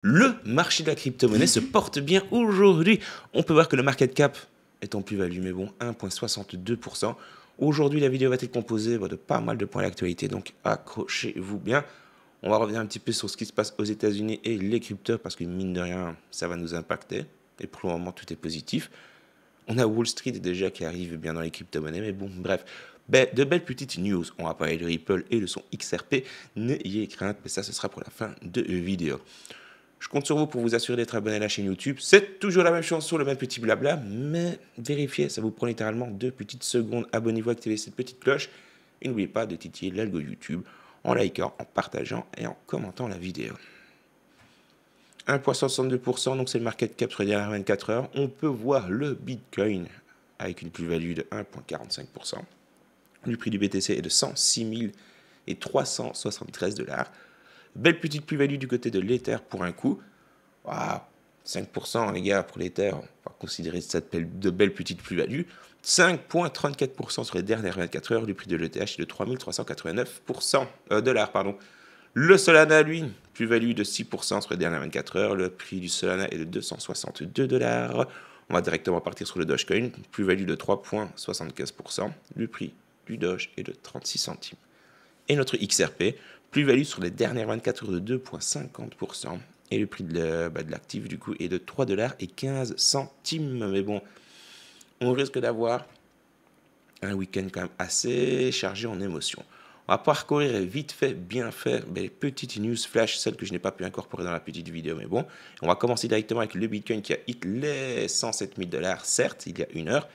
Le marché de la crypto-monnaie se porte bien aujourd'hui. On peut voir que le market cap est en plus-value, mais bon, 1,62%. Aujourd'hui, la vidéo va être composée de pas mal de points d'actualité, donc accrochez-vous bien. On va revenir un petit peu sur ce qui se passe aux États-Unis et les cryptos, parce que mine de rien, ça va nous impacter. Et pour le moment, tout est positif. On a Wall Street déjà qui arrive bien dans les crypto-monnaies, mais bon, bref. De belles petites news. On va parler de Ripple et de son XRP. N'ayez crainte, mais ça, ce sera pour la fin de vidéo. Je compte sur vous pour vous assurer d'être abonné à la chaîne YouTube. C'est toujours la même chanson, le même petit blabla, mais vérifiez, ça vous prend littéralement 2 petites secondes. Abonnez-vous, activez cette petite cloche. Et n'oubliez pas de titiller l'algo YouTube en likant, en partageant et en commentant la vidéo. 1,62%, donc c'est le market cap sur les dernières 24 heures. On peut voir le Bitcoin avec une plus-value de 1,45%. Le prix du BTC est de 106 373 $. Belle petite plus-value du côté de l'Ether pour un coup. Waouh, 5% les gars pour l'Ether, on va considérer ça de belles petites plus-values. 5,34% sur les dernières 24 heures, le prix de l'ETH est de 3389 dollars. Le Solana, lui, plus-value de 6% sur les dernières 24 heures, le prix du Solana est de 262 $. On va directement partir sur le Dogecoin, plus-value de 3,75%, le prix du Doge est de 36 centimes. Et notre XRP, plus-value sur les dernières 24 heures de 2,50%. Et le prix de l'actif, du coup, est de 3,15 $. Mais bon, on risque d'avoir un week-end quand même assez chargé en émotions. On va parcourir vite fait, bien fait, les petites news flash, celles que je n'ai pas pu incorporer dans la petite vidéo. Mais bon, on va commencer directement avec le Bitcoin qui a hit les 107 000 $, certes, il y a une heure.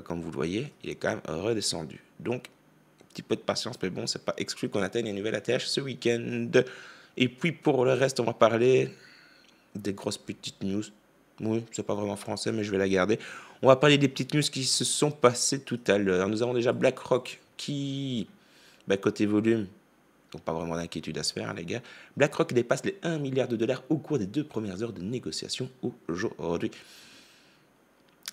Comme vous le voyez, il est quand même redescendu. Donc, petit peu de patience, mais bon, c'est pas exclu qu'on atteigne une nouvelle ATH ce week-end. Et puis pour le reste, on va parler des grosses petites news. Oui, c'est pas vraiment français, mais je vais la garder. On va parler des petites news qui se sont passées tout à l'heure. Nous avons déjà BlackRock qui, côté volume, donc pas vraiment d'inquiétude à se faire, les gars. BlackRock dépasse les 1 milliard de dollars au cours des 2 premières heures de négociation aujourd'hui.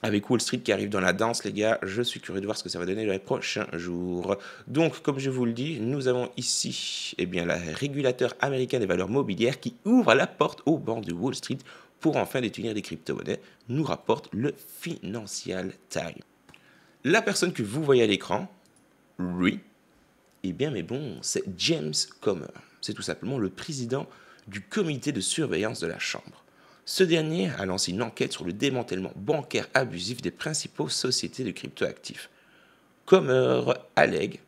Avec Wall Street qui arrive dans la danse, les gars, je suis curieux de voir ce que ça va donner dans les prochains jours. Donc, comme je vous le dis, nous avons ici le régulateur américain des valeurs mobilières qui ouvre la porte au banc de Wall Street pour enfin détenir des crypto-monnaies, nous rapporte le Financial Times. La personne que vous voyez à l'écran, lui, c'est James Comer. C'est tout simplement le président du comité de surveillance de la Chambre. Ce dernier a lancé une enquête sur le démantèlement bancaire abusif des principaux sociétés de cryptoactifs. Comer allègue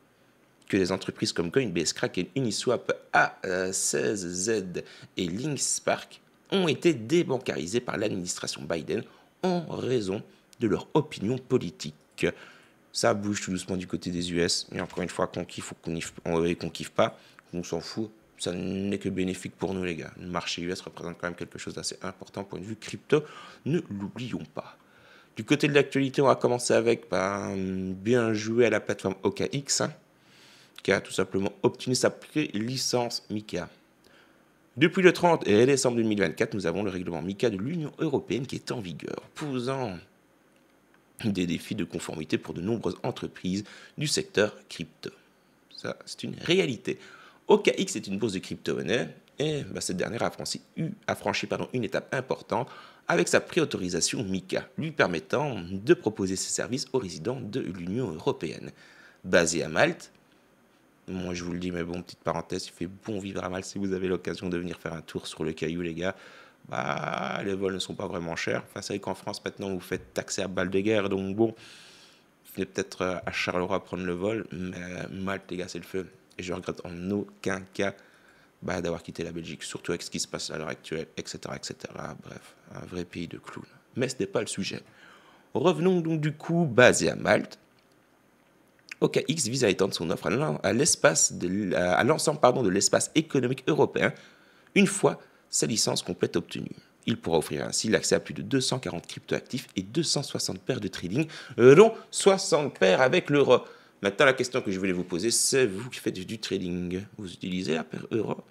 que des entreprises comme Coinbase, Kraken, Uniswap, A16Z et Linkspark ont été débancarisées par l'administration Biden en raison de leur opinion politique. Ça bouge tout doucement du côté des US, mais encore une fois, qu'on kiffe ou qu'on kiffe pas, on s'en fout. Ça n'est que bénéfique pour nous, les gars. Le marché US représente quand même quelque chose d'assez important point de vue crypto. Ne l'oublions pas. Du côté de l'actualité, on va commencer avec bien joué à la plateforme OKX, qui a tout simplement obtenu sa licence MiCA. Depuis le 30 décembre 2024, nous avons le règlement MiCA de l'Union européenne qui est en vigueur, posant des défis de conformité pour de nombreuses entreprises du secteur crypto. Ça, c'est une réalité. OKX est une bourse de crypto-monnaie et cette dernière a franchi une étape importante avec sa préautorisation MiCA, lui permettant de proposer ses services aux résidents de l'Union européenne. Basée à Malte, moi je vous le dis, mais bon, petite parenthèse, il fait bon vivre à Malte si vous avez l'occasion de venir faire un tour sur le Caillou, les gars. Les vols ne sont pas vraiment chers. Enfin, c'est vrai qu'en France, maintenant, vous faites taxer à balles de guerre, donc bon, venez peut-être à Charleroi prendre le vol, mais Malte, les gars, c'est le feu. Et je regrette en aucun cas d'avoir quitté la Belgique, surtout avec ce qui se passe à l'heure actuelle, etc., etc. Bref, un vrai pays de clowns. Mais ce n'est pas le sujet. Revenons donc du coup basé à Malte. OKX vise à étendre son offre à l'ensemble de l'espace économique européen une fois sa licence complète obtenue. Il pourra offrir ainsi l'accès à plus de 240 cryptoactifs et 260 paires de trading, dont 60 paires avec l'euro. Maintenant, la question que je voulais vous poser, c'est vous qui faites du trading, vous utilisez la paire euro?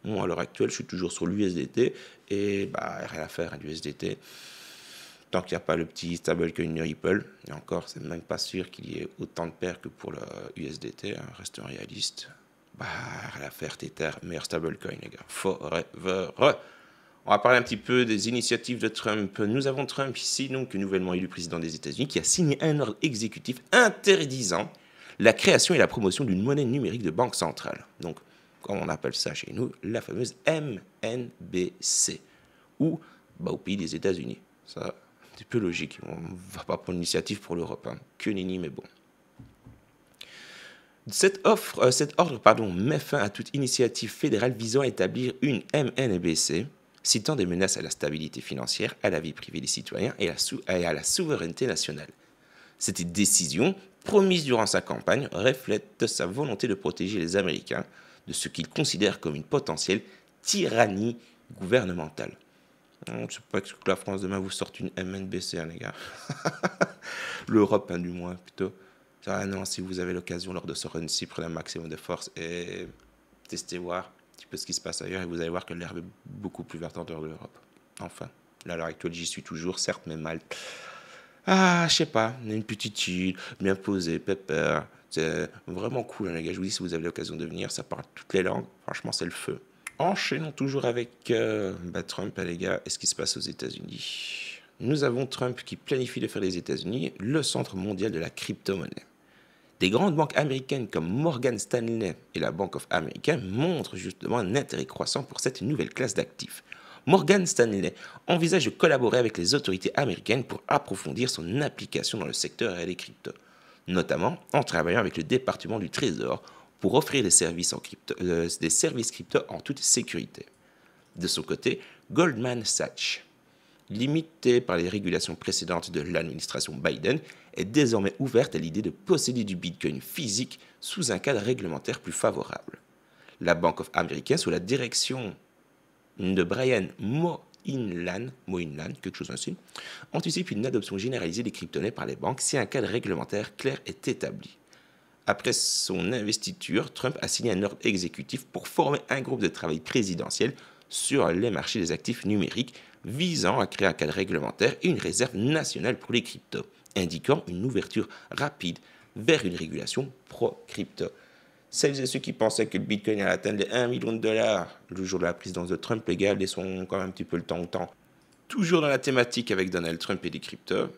Moi, à l'heure actuelle, je suis toujours sur l'USDT et rien à faire à l'USDT. Tant qu'il n'y a pas le petit stablecoin Ripple, et encore, c'est même pas sûr qu'il y ait autant de paires que pour le USDT, restons réalistes. Rien à faire, Tether, meilleur stablecoin, les gars. Forever. On va parler un petit peu des initiatives de Trump. Nous avons Trump ici, donc nouvellement élu président des États-Unis, qui a signé un ordre exécutif interdisant la création et la promotion d'une monnaie numérique de banque centrale. Donc, comme on appelle ça chez nous, la fameuse MNBC, ou au pays des États-Unis. Ça, c'est un petit peu logique. On ne va pas prendre l'initiative pour l'Europe. Que nenni, mais bon. Cet ordre met fin à toute initiative fédérale visant à établir une MNBC, citant des menaces à la stabilité financière, à la vie privée des citoyens et à la souveraineté nationale. Cette décision, promise durant sa campagne, reflète sa volonté de protéger les Américains de ce qu'il considère comme une potentielle tyrannie gouvernementale. Je ne sais pas que la France demain vous sorte une MNBC, les gars. L'Europe, du moins, plutôt. Ah non, si vous avez l'occasion lors de ce run-ci, prenez un maximum de force et testez voir un petit peu ce qui se passe ailleurs et vous allez voir que l'herbe est beaucoup plus verte en dehors de l'Europe. Enfin, là, à l'heure actuelle, j'y suis toujours, certes, mais mal. Ah, je sais pas, une petite île, bien posée, pépère. C'est vraiment cool, les gars. Je vous dis, si vous avez l'occasion de venir, ça parle toutes les langues. Franchement, c'est le feu. Enchaînons toujours avec Trump, les gars, et ce qui se passe aux États-Unis. Nous avons Trump qui planifie de faire des États-Unis le centre mondial de la crypto-monnaie. Des grandes banques américaines comme Morgan Stanley et la Bank of America montrent justement un intérêt croissant pour cette nouvelle classe d'actifs. Morgan Stanley envisage de collaborer avec les autorités américaines pour approfondir son application dans le secteur des cryptos, notamment en travaillant avec le département du Trésor pour offrir des services crypto en toute sécurité. De son côté, Goldman Sachs, limitée par les régulations précédentes de l'administration Biden, est désormais ouverte à l'idée de posséder du Bitcoin physique sous un cadre réglementaire plus favorable. La Bank of America, sous la direction de Brian Moynihan, quelque chose ainsi, anticipe une adoption généralisée des crypto-monnaies par les banques si un cadre réglementaire clair est établi. Après son investiture, Trump a signé un ordre exécutif pour former un groupe de travail présidentiel sur les marchés des actifs numériques visant à créer un cadre réglementaire et une réserve nationale pour les cryptos, indiquant une ouverture rapide vers une régulation pro-crypto. Celles et ceux qui pensaient que le Bitcoin allait atteindre les 1 million de dollars le jour de la présidence de Trump, les gars, laissons quand même un petit peu le temps au temps. Toujours dans la thématique avec Donald Trump et des cryptos,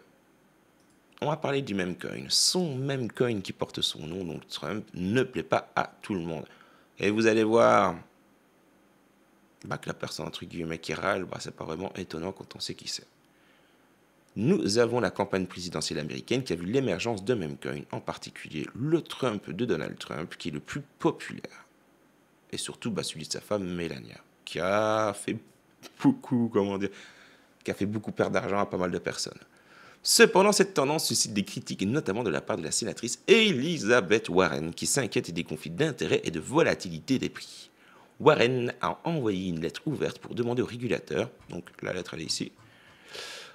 on va parler du meme coin. Son meme coin qui porte son nom, donc Trump, ne plaît pas à tout le monde. Et vous allez voir que la personne, entre guillemets, qui râle, c'est pas vraiment étonnant quand on sait qui c'est. Nous avons la campagne présidentielle américaine qui a vu l'émergence de meme coin, en particulier le Trump de Donald Trump, qui est le plus populaire. Et surtout celui de sa femme Melania, qui a fait beaucoup perdre d'argent à pas mal de personnes. Cependant, cette tendance suscite des critiques, notamment de la part de la sénatrice Elizabeth Warren, qui s'inquiète des conflits d'intérêts et de volatilité des prix. Warren a envoyé une lettre ouverte pour demander aux régulateurs, donc la lettre elle est ici,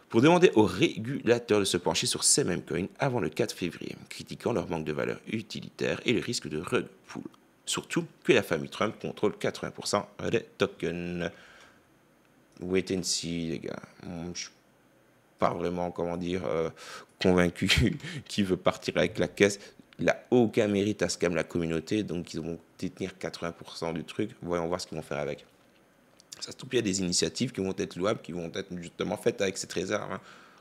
pour demander aux régulateurs de se pencher sur ces mêmes coins avant le 4 février, critiquant leur manque de valeur utilitaire et le risque de rug pull. Surtout que la famille Trump contrôle 80% des tokens. Wait and see, les gars. Je suis pas vraiment, convaincu qu'il veut partir avec la caisse. Il n'a aucun mérite à scam la communauté, donc ils vont détenir 80% du truc. Voyons voir ce qu'ils vont faire avec. Ça se trouve, il y a des initiatives qui vont être louables, qui vont être justement faites avec cette réserve.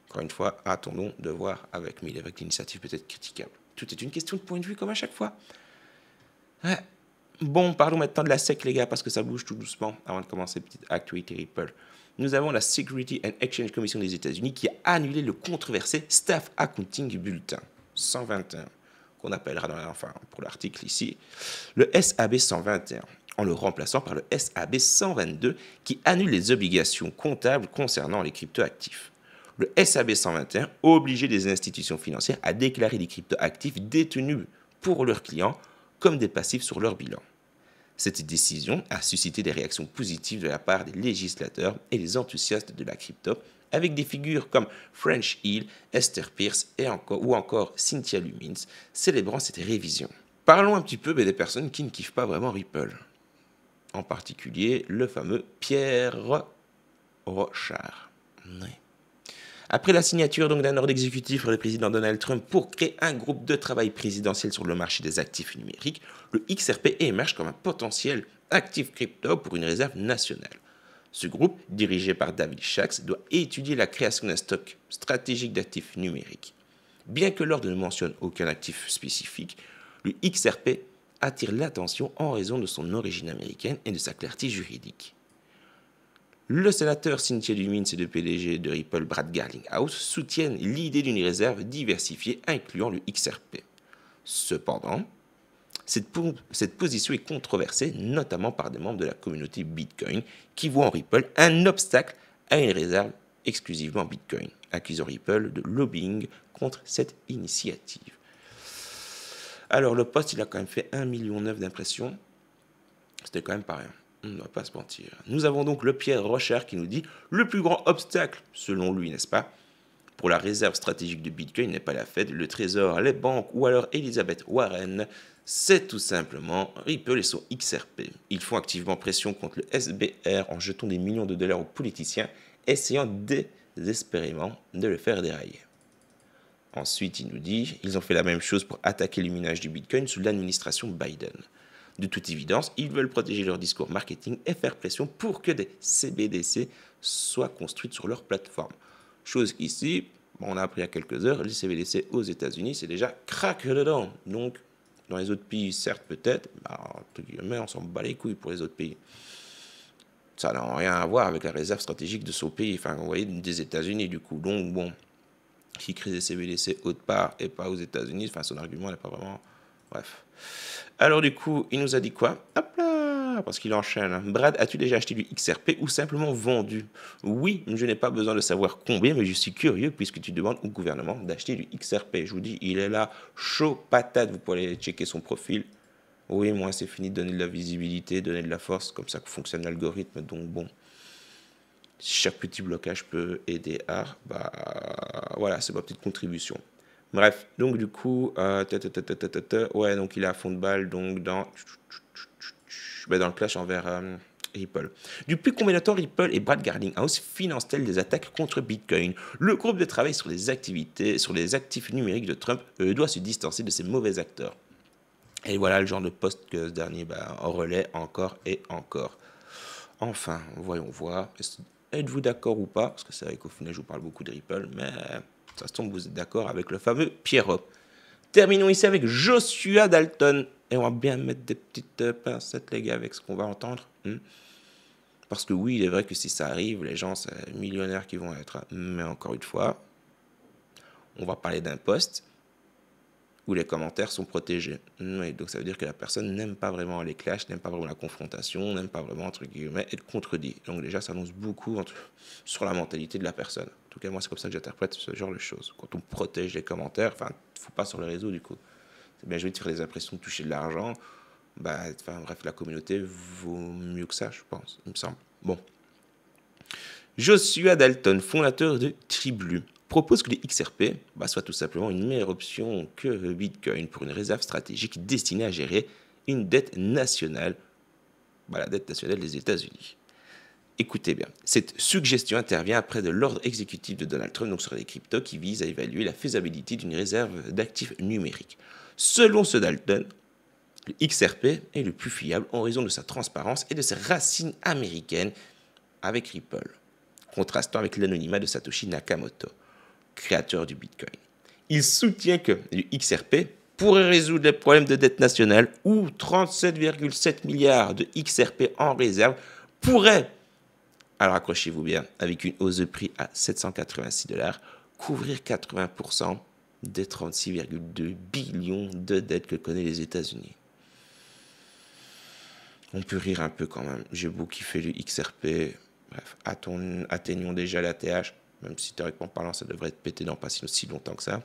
Encore une fois, attendons de voir avec, mais avec l'initiative peut-être critiquable. Tout est une question de point de vue, comme à chaque fois. Ouais. Bon, parlons maintenant de la SEC, les gars, parce que ça bouge tout doucement. Avant de commencer, petite actualité Ripple. Nous avons la Security and Exchange Commission des États-Unis qui a annulé le controversé Staff Accounting Bulletin 121, qu'on appellera pour l'article ici, le SAB 121, en le remplaçant par le SAB 122 qui annule les obligations comptables concernant les cryptoactifs. Le SAB 121 obligeait les institutions financières à déclarer les cryptoactifs détenus pour leurs clients comme des passifs sur leur bilan. Cette décision a suscité des réactions positives de la part des législateurs et des enthousiastes de la crypto, avec des figures comme French Hill, Esther Pierce ou encore Cynthia Lumins, célébrant cette révision. Parlons un petit peu des personnes qui ne kiffent pas vraiment Ripple. En particulier, le fameux Pierre Rochard. Oui. Après la signature d'un ordre exécutif par le président Donald Trump pour créer un groupe de travail présidentiel sur le marché des actifs numériques, le XRP émerge comme un potentiel actif crypto pour une réserve nationale. Ce groupe, dirigé par David Sachs, doit étudier la création d'un stock stratégique d'actifs numériques. Bien que l'ordre ne mentionne aucun actif spécifique, le XRP attire l'attention en raison de son origine américaine et de sa clarté juridique. Le sénateur Cynthia Lumins et le PDG de Ripple, Brad Garlinghouse, soutiennent l'idée d'une réserve diversifiée incluant le XRP. Cependant, cette position est controversée, notamment par des membres de la communauté Bitcoin, qui voient en Ripple un obstacle à une réserve exclusivement Bitcoin, accusant Ripple de lobbying contre cette initiative. Alors, le post, il a quand même fait 1,9 million d'impressions. C'était quand même pas rien. On ne va pas se mentir. Nous avons donc le Pierre Rocher qui nous dit « Le plus grand obstacle, selon lui, n'est-ce pas, pour la réserve stratégique de Bitcoin n'est pas la Fed, le Trésor, les banques ou alors Elizabeth Warren, c'est tout simplement Ripple et son XRP. Ils font activement pression contre le SBR en jetant des millions de dollars aux politiciens, essayant désespérément de le faire dérailler. » Ensuite, il nous dit « Ils ont fait la même chose pour attaquer le minage du Bitcoin sous l'administration Biden. De toute évidence, ils veulent protéger leur discours marketing et faire pression pour que des CBDC soient construites sur leur plateforme. » Chose qu'ici, on a appris il y a quelques heures, les CBDC aux États-Unis, c'est déjà crack dedans. Donc, dans les autres pays, certes, peut-être, mais on s'en bat les couilles pour les autres pays. Ça n'a rien à voir avec la réserve stratégique de son pays, enfin, vous voyez, des États-Unis, du coup. Donc, bon, qui crée des CBDC autre part et pas aux États-Unis, enfin, son argument n'est pas vraiment. Bref. Alors, du coup, il nous a dit quoi? Hop là, parce qu'il enchaîne. Brad, as-tu déjà acheté du XRP ou simplement vendu? Oui, je n'ai pas besoin de savoir combien, mais je suis curieux puisque tu demandes au gouvernement d'acheter du XRP. Je vous dis, il est là, chaud patate. Vous pouvez aller checker son profil. Oui, moi, c'est fini de donner de la visibilité, donner de la force. Comme ça que fonctionne l'algorithme. Donc, bon, chaque petit blocage peut aider à. Bah, voilà, c'est ma petite contribution. Bref, donc du coup, ouais, donc il est à fond de balle, donc dans le clash envers Ripple. Depuis combien de temps Ripple et Brad Garlinghouse financent-elles des attaques contre Bitcoin? Le groupe de travail sur les actifs numériques de Trump doit se distancer de ces mauvais acteurs. Et voilà le genre de post que ce dernier en relaie encore et encore. Enfin, voyons voir. Êtes-vous d'accord ou pas? Parce que c'est vrai qu'au final, je vous parle beaucoup de Ripple, mais ça se tombe, vous êtes d'accord avec le fameux Pierrot. Terminons ici avec Joshua Dalton. Et on va bien mettre des petites pincettes, les gars, avec ce qu'on va entendre. Parce que oui, il est vrai que si ça arrive, les gens, c'est millionnaires qui vont être. Mais encore une fois, on va parler d'un post où les commentaires sont protégés. Oui, donc ça veut dire que la personne n'aime pas vraiment les clashs, n'aime pas vraiment la confrontation, n'aime pas vraiment, entre guillemets, être contredit. Donc déjà, ça annonce beaucoup sur la mentalité de la personne. En tout cas, moi, c'est comme ça que j'interprète ce genre de choses. Quand on protège les commentaires, enfin, il ne faut pas sur les réseaux, du coup. C'est bien joué de faire des impressions de toucher de l'argent. Bref, la communauté vaut mieux que ça, je pense, il me semble. Bon. Joshua Dalton, fondateur de Triblu, propose que les XRP soient tout simplement une meilleure option que Bitcoin pour une réserve stratégique destinée à gérer une dette nationale, la dette nationale des États-Unis. Écoutez bien, cette suggestion intervient après de l'ordre exécutif de Donald Trump donc sur les cryptos qui vise à évaluer la faisabilité d'une réserve d'actifs numériques. Selon ce Dalton, le XRP est le plus fiable en raison de sa transparence et de ses racines américaines avec Ripple, contrastant avec l'anonymat de Satoshi Nakamoto, créateur du Bitcoin. Il soutient que le XRP pourrait résoudre les problèmes de dette nationale où 37,7 milliards de XRP en réserve pourraient, alors accrochez-vous bien, avec une hausse de prix à 786 $, couvrir 80% des 36,2 billions de dettes que connaissent les États-Unis. On peut rire un peu quand même. J'ai beaucoup kiffé le XRP. Bref, atteignons déjà la TH, même si théoriquement parlant, ça devrait être pété dans pas si longtemps que ça.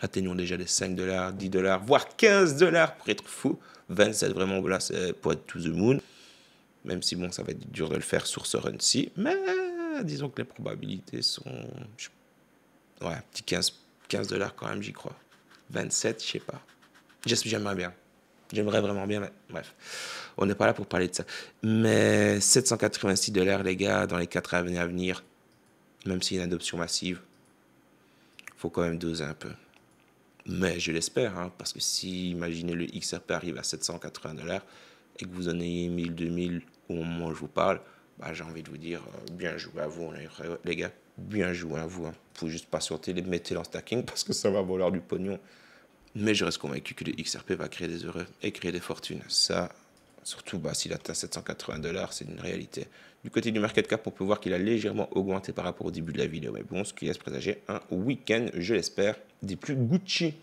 Atteignons déjà les 5 $, 10 $, voire 15 $ pour être fou. 27 vraiment, voilà, c'est pour être to the moon. Même si bon, ça va être dur de le faire sur ce run-ci. Mais disons que les probabilités sont... Ouais, petit 15 $ quand même, j'y crois. 27, je sais pas. J'aimerais bien. J'aimerais vraiment bien, mais bref. On n'est pas là pour parler de ça. Mais 786 $, les gars, dans les 4 années à venir, même s'il y a une adoption massive, il faut quand même doser un peu. Mais je l'espère, parce que si, imaginez, le XRP arrive à 780 $ et que vous en ayez 1000, 2000 au moment où je vous parle, bah, j'ai envie de vous dire, bien joué à vous, les gars, bien joué à vous. Hein. Vous pouvez juste patienter, les mettez en stacking parce que ça va valoir du pognon. Mais je reste convaincu que le XRP va créer des heureux et créer des fortunes. Ça, surtout bah, s'il atteint 780 $, c'est une réalité. Du côté du market cap, on peut voir qu'il a légèrement augmenté par rapport au début de la vidéo. Mais bon, ce qui laisse présager un week-end, je l'espère, des plus Gucci.